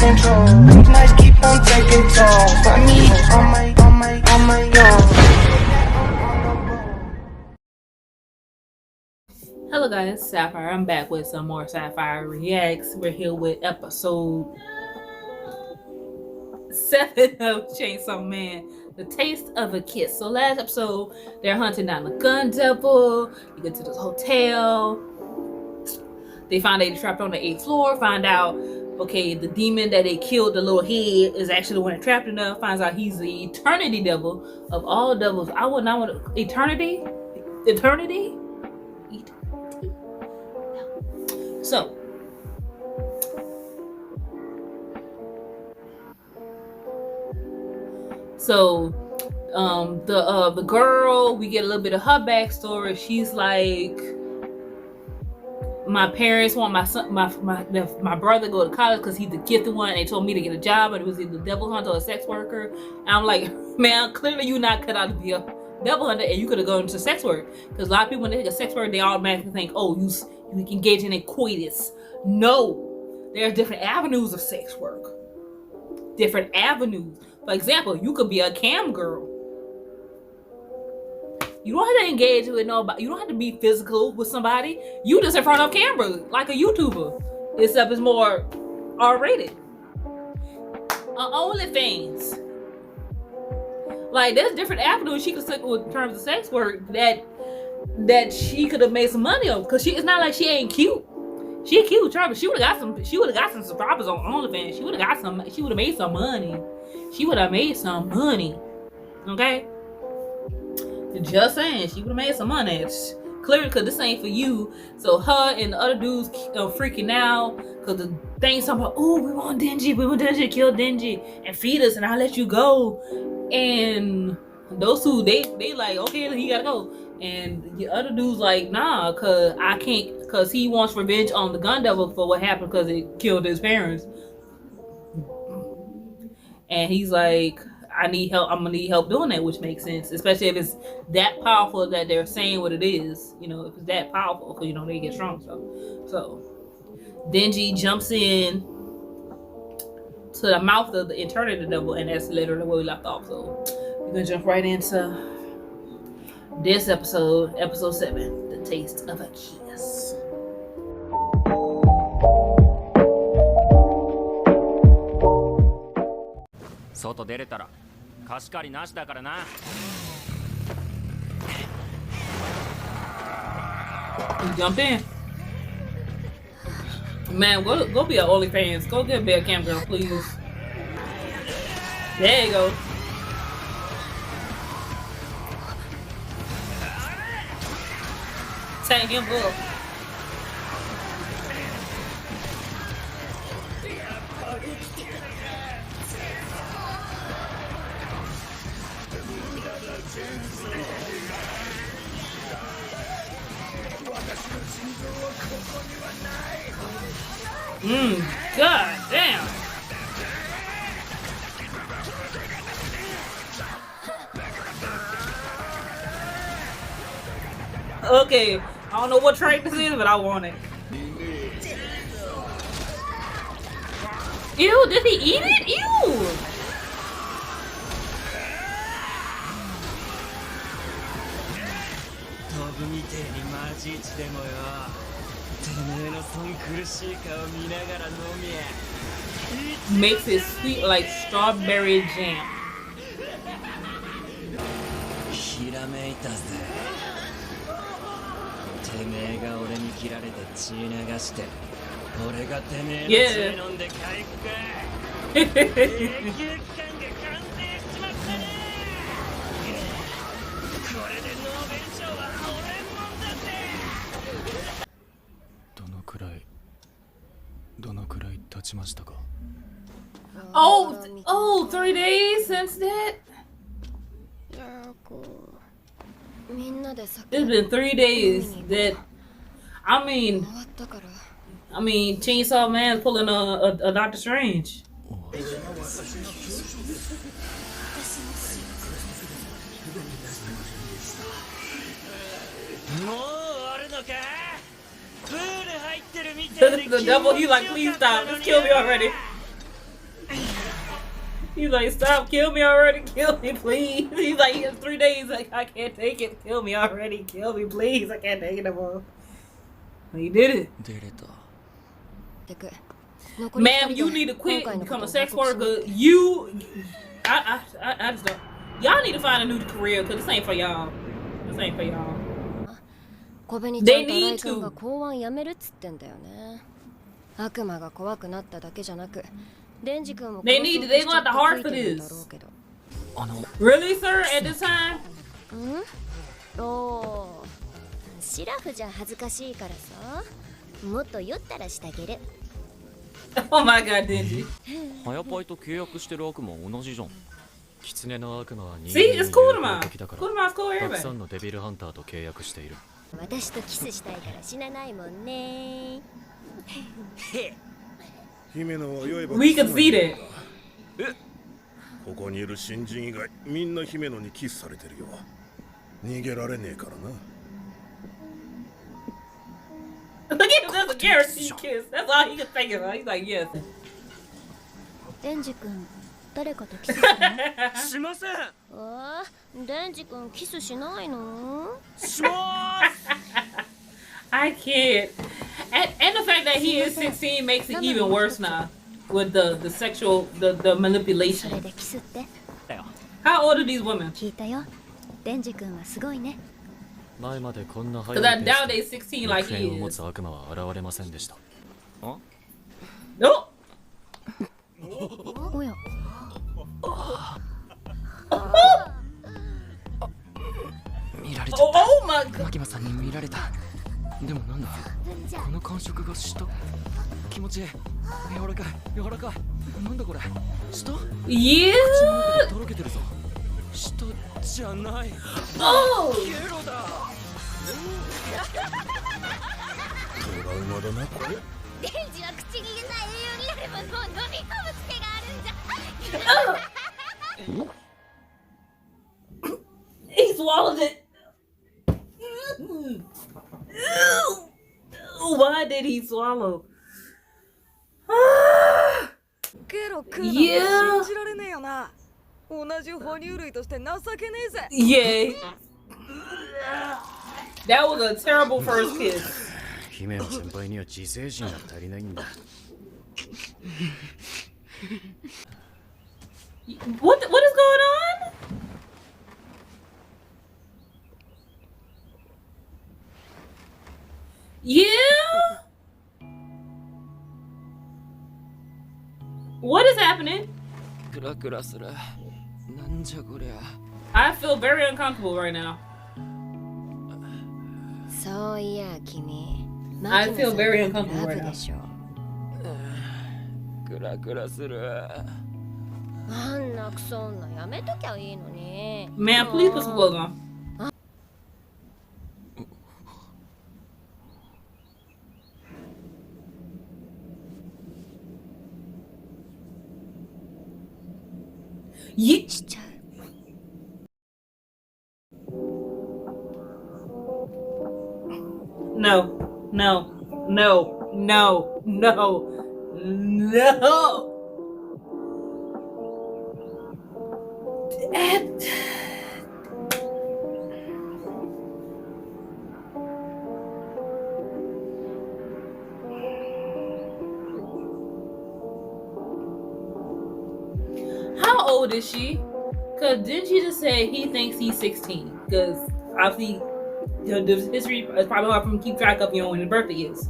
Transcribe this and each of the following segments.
control. Late nights keep on taking toll. Find me on my own. Hello guys, Sapphire. I'm back with some more Sapphire Reacts. We're here with episode 7 of Chainsawman, The Taste of a Kiss. So last episode, they're hunting down the gun devil. You get to this hotel. They find they trapped on the 8th floor. Find out, okay, the demon that they killed, the little head, is actually the one that trapped in there. Finds out he's the eternity devil of all devils. I would not want to... Eternity? So the girl, we get a little bit of her backstory. She's like, my parents want my son, my brother to go to college because he's the gifted one. They told me to get a job, but it was either devil hunter or sex worker. And I'm like, man, clearly you not cut out to be a devil hunter, and you could have gone into sex work. Because a lot of people when they think of sex work, they automatically think, oh, you can engage in a coitus. No, there's different avenues of sex work. Different avenues. For example, you could be a cam girl. You don't have to engage with nobody. You don't have to be physical with somebody. You just in front of camera, like a YouTuber. Except it's more R-rated. OnlyFans. Like, there's different avenues she could take in terms of sex work that she could have made some money on. Cause it's not like she ain't cute. She cute, Travis. She would have got some subscribers on OnlyFans. She would have made some money. She would have made some money. Okay? Just saying, she would have made some money. It's clearly, because this ain't for you. So her and the other dudes freaking out because the thing's talking about, oh, we want Dingy, kill Dingy and feed us and I'll let you go. And those two, they like, okay, he gotta go. And the other dude's like, nah, cause I can't, cause he wants revenge on the gun devil for what happened because it killed his parents. And he's like, I need help. I'm gonna need help doing that, which makes sense, especially if it's that powerful that they're saying what it is. You know, if it's that powerful, because you know they get strong. So Dingy jumps in to the mouth of the eternity devil, and that's literally where we left off. So we're gonna jump right into this episode 7, The Taste of a Kiss. 外出れたら貸し借りなしだからな。Jump in. Man, go be an OnlyFans. Go get a bad cam girl, please. There you go. Tag him up. God damn. Okay, I don't know what trait this is, but I want it. Ew, did he eat it? Ew. Makes it sweet like strawberry jam. Yeah. Oh, 3 days since that? It's been 3 days that, I mean, Chainsawman pulling a Doctor Strange. The devil, he like, please stop, just kill me already. He's like, stop, kill me already, kill me, please. He's like, he has 3 days, like, I can't take it, kill me already, kill me, please, I can't take it no more. He did it. Ma'am, you need to quit and become a sex worker. I just don't. Y'all need to find a new career, because this ain't for y'all. This ain't for y'all. They need to. They gonna have the heart for this. Really, sir, at this time? Oh my god, Denji. See, it's Kurama. Kurama's cool, everybody. We can see that. ここにいる新人以外みんな姫野にキスされてるよ。逃げられねえからな。 Look at him, that's a guaranteed kiss. That's all he can think of. He's like, yes. デンジ君、誰かとキスするの？しません。デンジ君キスしないの？しまーす。 I can't. And the fact that he is 16 makes it even worse now with the sexual the manipulation. それでキスって？ How old are these women? 聞いたよ。デンジ君はすごいね。 Because I doubt they 16 like he is. Nope. おや。Oh my god. 牧間さんに見られた。でもなんだこの感触が舌気持ちいい柔らかい柔らかいなんだこれ舌 Yeah. とろけてるぞ舌じゃない Oh. ゲロだトラウマだなこれ。デンジは口に入れた栄養になればもう飲み込む癖があるんじゃ。 He swallowed it. Why did he swallow? ケロ食うなんて信じられねえよな。同じ哺乳類として情けねえぜ。 Yeah. That was a terrible first kiss. 姫の先輩には自制心が足りないんだ What is going on? Yeah. What is happening? クラクラするなんじゃこりゃ I feel very uncomfortable right now. そういや君。 I feel very uncomfortable right now. でしょ。クラクラするあんなクソ女やめときゃいいのに。 Man, please put some clothes on. Yeah. しちゃう。 No, no, no, no, no, no. How old is she? Cause didn't she just say he thinks he's 16? Cause obviously, you know, the history is probably hard for him to keep track of, you know, when his birthday is.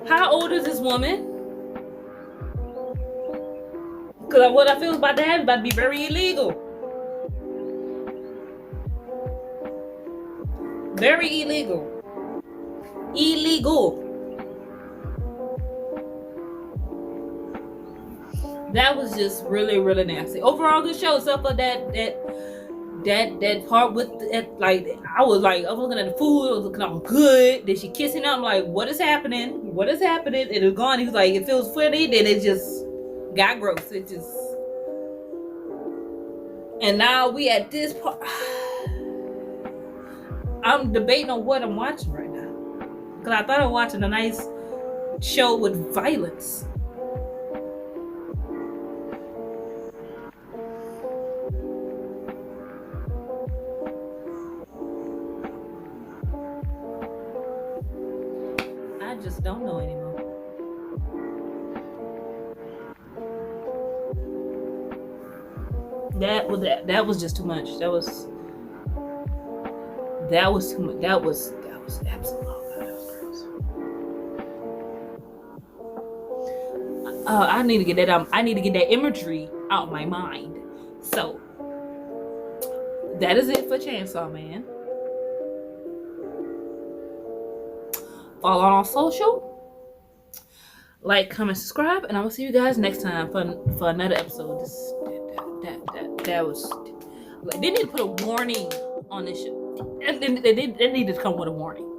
How old is this woman? Cause what I feel about to happen is about to be very illegal. Very illegal. Illegal. That was just really, really nasty. Overall, good show. Except for that part with it, like I was looking at the food. I was looking all good. Then she kissing him. I'm like, what is happening? What is happening? It was gone. He was like, it feels funny. Then it just got gross. It just. And now we at this part. I'm debating on what I'm watching right now. Cause I thought I was watching a nice show with violence. don't know anymore. That was just too much. That was too much. That was absolutely. I need to get that. I need to get that imagery out of my mind. So that is it for Chainsawman. Follow on our social. Like, comment, subscribe, and I will see you guys next time for another episode. That was like, they need to put a warning on this shit. And they need to come with a warning.